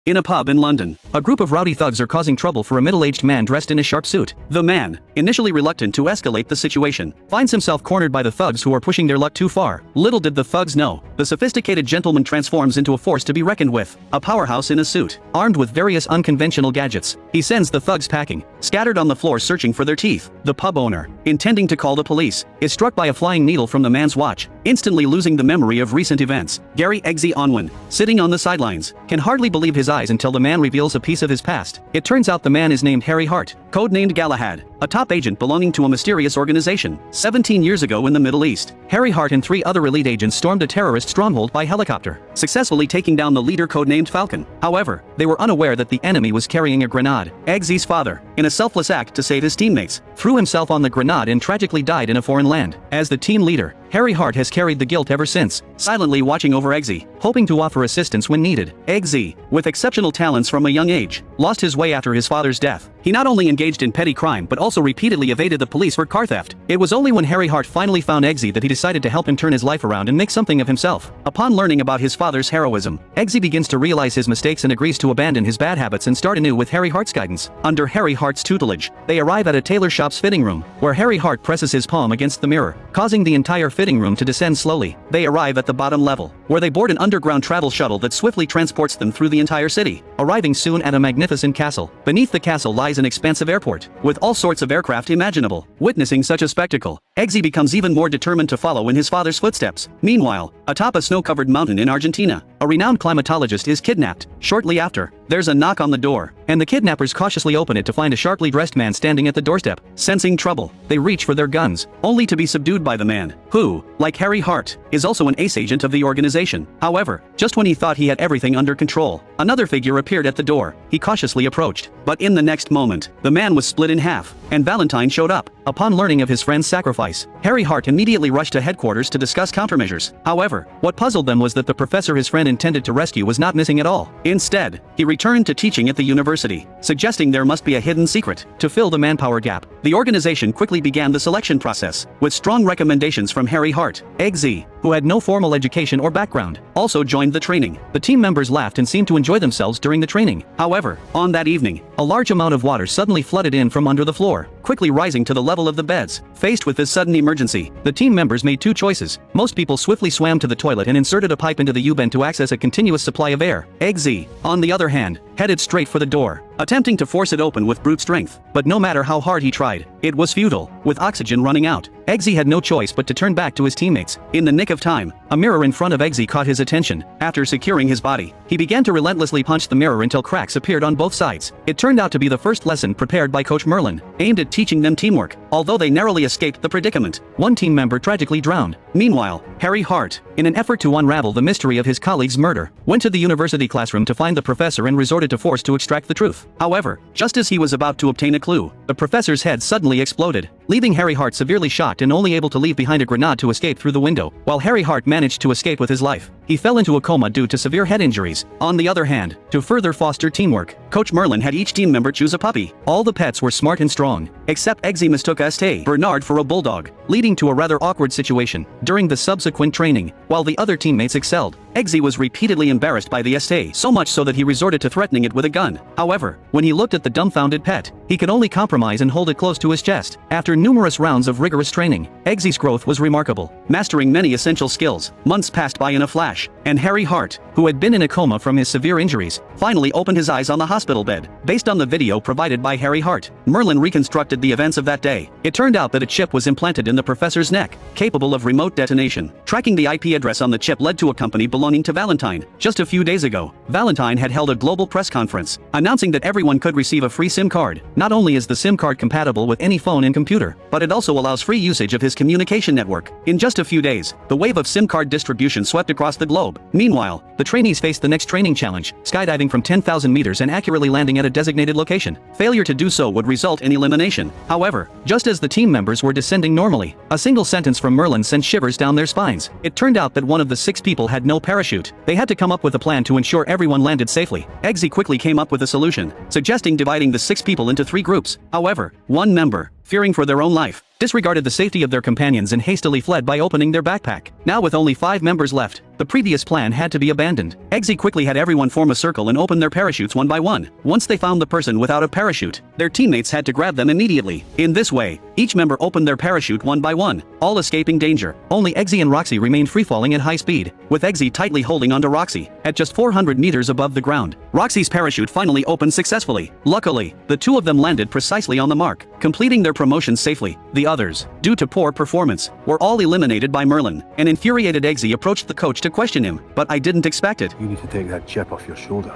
In a pub in London, a group of rowdy thugs are causing trouble for a middle-aged man dressed in a sharp suit. The man, initially reluctant to escalate the situation, finds himself cornered by the thugs who are pushing their luck too far. Little did the thugs know, the sophisticated gentleman transforms into a force to be reckoned with, a powerhouse in a suit, armed with various unconventional gadgets. He sends the thugs packing, scattered on the floor searching for their teeth. The pub owner, intending to call the police, is struck by a flying needle from the man's watch, instantly losing the memory of recent events. Gary Eggsy Onwin, sitting on the sidelines, can hardly believe his eyes until the man reveals a piece of his past. It turns out the man is named Harry Hart, codenamed Galahad, a top agent belonging to a mysterious organization. 17 years ago in the Middle East, Harry Hart and 3 other elite agents stormed a terrorist stronghold by helicopter, successfully taking down the leader codenamed Falcon. However, they were unaware that the enemy was carrying a grenade. Eggsy's father, in a selfless act to save his teammates, threw himself on the grenade and tragically died in a foreign land. As the team leader, Harry Hart has carried the guilt ever since, silently watching over Eggsy, hoping to offer assistance when needed. Eggsy, with exceptional talents from a young age, lost his way after his father's death. He not only engaged in petty crime but also repeatedly evaded the police for car theft. It was only when Harry Hart finally found Eggsy that he decided to help him turn his life around and make something of himself. Upon learning about his father's heroism, Eggsy begins to realize his mistakes and agrees to abandon his bad habits and start anew with Harry Hart's guidance. Under Harry Hart's tutelage, they arrive at a tailor shop's fitting room, where Harry Hart presses his palm against the mirror, causing the entire fitting room to descend slowly. They arrive at the bottom level, where they board an underground travel shuttle that swiftly transports them through the entire city, arriving soon at a magnificent castle. Beneath the castle lies an expansive airport, with all sorts of aircraft imaginable. Witnessing such a spectacle, Eggsy becomes even more determined to follow in his father's footsteps. Meanwhile, atop a snow-covered mountain in Argentina, a renowned climatologist is kidnapped. Shortly after, there's a knock on the door, and the kidnappers cautiously open it to find a sharply dressed man standing at the doorstep. Sensing trouble, they reach for their guns, only to be subdued by the man, who, like Harry Hart, is also an ace agent of the organization. However, just when he thought he had everything under control, another figure appeared at the door. He cautiously approached, but in the next moment, the man was split in half, and Valentine showed up. Upon learning of his friend's sacrifice, Harry Hart immediately rushed to headquarters to discuss countermeasures. However, what puzzled them was that the professor his friend intended to rescue was not missing at all. Instead, he returned to teaching at the university, suggesting there must be a hidden secret to fill the manpower gap. The organization quickly began the selection process, with strong recommendations from Harry Hart. Eggsy, who had no formal education or background, also joined the training. The team members laughed and seemed to enjoy themselves during the training. However, on that evening, a large amount of water suddenly flooded in from under the floor, quickly rising to the level of the beds. Faced with this sudden emergency, the team members made 2 choices. Most people swiftly swam to the toilet and inserted a pipe into the U-bend to access a continuous supply of air. Eggsy, on the other hand, headed straight for the door, attempting to force it open with brute strength. But no matter how hard he tried, it was futile. With oxygen running out, Eggsy had no choice but to turn back to his teammates. In the nick of time, a mirror in front of Eggsy caught his attention. After securing his body, he began to relentlessly punch the mirror until cracks appeared on both sides. It turned out to be the first lesson prepared by Coach Merlin, aimed at teaching them teamwork. Although they narrowly escaped the predicament, one team member tragically drowned. Meanwhile, Harry Hart, in an effort to unravel the mystery of his colleague's murder, went to the university classroom to find the professor and resorted to force to extract the truth. However, just as he was about to obtain a clue, the professor's head suddenly exploded, leaving Harry Hart severely shocked and only able to leave behind a grenade to escape through the window. While Harry Hart managed to escape with his life, he fell into a coma due to severe head injuries. On the other hand, to further foster teamwork, Coach Merlin had each team member choose a puppy. All the pets were smart and strong, except Eggsy mistook St. Bernard for a bulldog, leading to a rather awkward situation. During the subsequent training, while the other teammates excelled, Eggsy was repeatedly embarrassed by the St. so much so that he resorted to threatening it with a gun. However, when he looked at the dumbfounded pet, he could only compromise and hold it close to his chest. After numerous rounds of rigorous training, Eggsy's growth was remarkable, mastering many essential skills. Months passed by in a flash, and Harry Hart, who had been in a coma from his severe injuries, finally opened his eyes on the hospital bed. Based on the video provided by Harry Hart, Merlin reconstructed the events of that day. It turned out that a chip was implanted in the professor's neck, capable of remote detonation. Tracking the IP address on the chip led to a company belonging to Valentine. Just a few days ago, Valentine had held a global press conference, announcing that everyone could receive a free SIM card. Not only is the SIM card compatible with any phone and computer, but it also allows free usage of his communication network. In just a few days, the wave of SIM card distribution swept across the globe. Meanwhile, the trainees faced the next training challenge, skydiving from 10,000 meters and accurately landing at a designated location. Failure to do so would result in elimination. However, just as the team members were descending normally, a single sentence from Merlin sent shivers down their spines. It turned out that one of the 6 people had no parachute. They had to come up with a plan to ensure everyone landed safely. Eggsy quickly came up with a solution, suggesting dividing the 6 people into 3 groups. However, one member, fearing for their own life, disregarded the safety of their companions and hastily fled by opening their backpack. Now with only 5 members left, the previous plan had to be abandoned. Eggsy quickly had everyone form a circle and open their parachutes one by one. Once they found the person without a parachute, their teammates had to grab them immediately. In this way, each member opened their parachute one by one, all escaping danger. Only Eggsy and Roxy remained free-falling at high speed, with Eggsy tightly holding onto Roxy, at just 400 meters above the ground. Roxy's parachute finally opened successfully. Luckily, the two of them landed precisely on the mark, completing their promotion safely. The others, due to poor performance, were all eliminated by Merlin. An infuriated Eggsy approached the coach to question him, but I didn't expect it. You need to take that chip off your shoulder.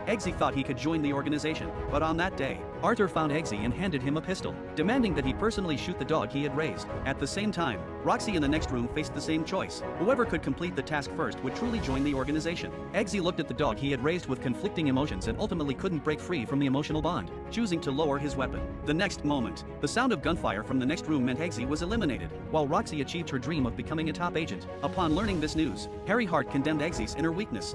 Eggsy thought he could join the organization, but on that day, Arthur found Eggsy and handed him a pistol, demanding that he personally shoot the dog he had raised. At the same time, Roxy in the next room faced the same choice. Whoever could complete the task first would truly join the organization. Eggsy looked at the dog he had raised with conflicting emotions and ultimately couldn't break free from the emotional bond, choosing to lower his weapon. The next moment, the sound of gunfire from the next room meant Eggsy was eliminated, while Roxy achieved her dream of becoming a top agent. Upon learning this news, Harry Hart condemned Eggsy's inner weakness.